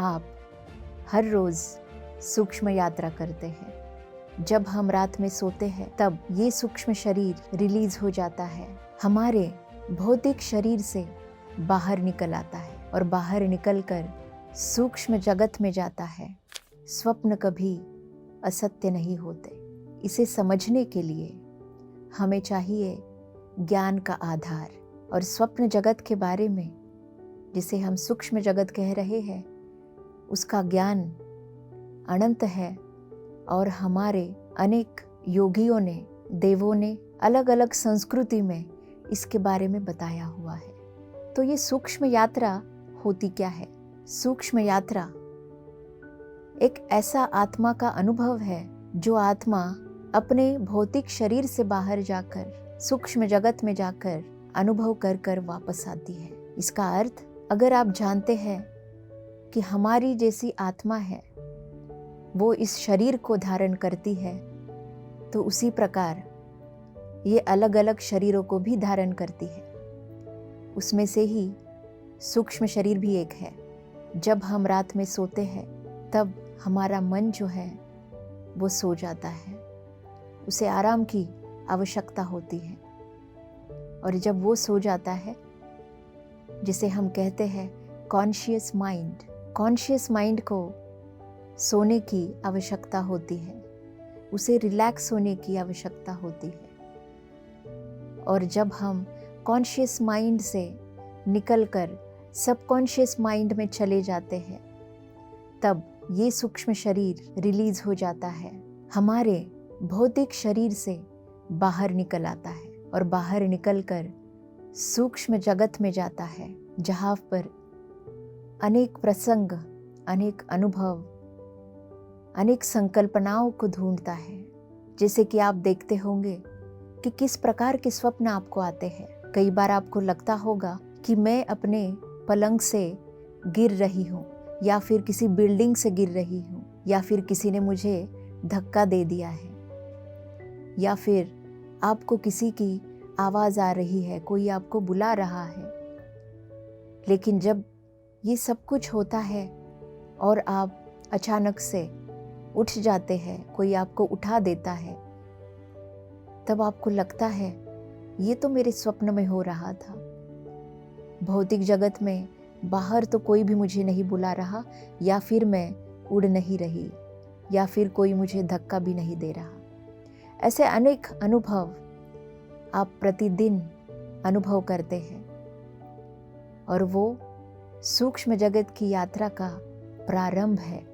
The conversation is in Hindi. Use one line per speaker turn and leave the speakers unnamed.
आप हर रोज़ सूक्ष्म यात्रा करते हैं। जब हम रात में सोते हैं तब ये सूक्ष्म शरीर रिलीज हो जाता है, हमारे भौतिक शरीर से बाहर निकल आता है और बाहर निकलकर सूक्ष्म जगत में जाता है। स्वप्न कभी असत्य नहीं होते। इसे समझने के लिए हमें चाहिए ज्ञान का आधार। और स्वप्न जगत के बारे में, जिसे हम सूक्ष्म जगत कह रहे हैं, उसका ज्ञान अनंत है और हमारे अनेक योगियों ने, देवों ने अलग अलग संस्कृति में इसके बारे में बताया हुआ है। तो ये सूक्ष्म यात्रा होती क्या है? सूक्ष्म यात्रा एक ऐसा आत्मा का अनुभव है जो आत्मा अपने भौतिक शरीर से बाहर जाकर सूक्ष्म जगत में जाकर अनुभव कर कर वापस आती है। इसका अर्थ, अगर आप जानते हैं कि हमारी जैसी आत्मा है वो इस शरीर को धारण करती है, तो उसी प्रकार ये अलग अलग शरीरों को भी धारण करती है। उसमें से ही सूक्ष्म शरीर भी एक है। जब हम रात में सोते हैं तब हमारा मन जो है वो सो जाता है, उसे आराम की आवश्यकता होती है। और जब वो सो जाता है, जिसे हम कहते हैं कॉन्शियस माइंड को सोने की आवश्यकता होती है, उसे रिलैक्स होने की आवश्यकता होती है। और जब हम कॉन्शियस माइंड से निकलकर सबकॉन्शियस माइंड में चले जाते हैं, तब ये सूक्ष्म शरीर रिलीज हो जाता है, हमारे भौतिक शरीर से बाहर निकल आता है और बाहर निकलकर सूक्ष्म जगत में जाता है, जहाँ पर अनेक प्रसंग, अनेक अनुभव, अनेक संकल्पनाओं को ढूंढता है। जैसे कि आप देखते होंगे कि किस प्रकार के स्वप्न आपको आते हैं। कई बार आपको लगता होगा कि मैं अपने पलंग से गिर रही हूँ, या फिर किसी बिल्डिंग से गिर रही हूँ, या फिर किसी ने मुझे धक्का दे दिया है, या फिर आपको किसी की आवाज़ आ रही है, कोई आपको बुला रहा है। लेकिन जब ये सब कुछ होता है और आप अचानक से उठ जाते हैं, कोई आपको उठा देता है, तब आपको लगता है ये तो मेरे स्वप्न में हो रहा था। भौतिक जगत में बाहर तो कोई भी मुझे नहीं बुला रहा, या फिर मैं उड़ नहीं रही, या फिर कोई मुझे धक्का भी नहीं दे रहा। ऐसे अनेक अनुभव आप प्रतिदिन अनुभव करते हैं, और वो सूक्ष्म जगत की यात्रा का प्रारंभ है।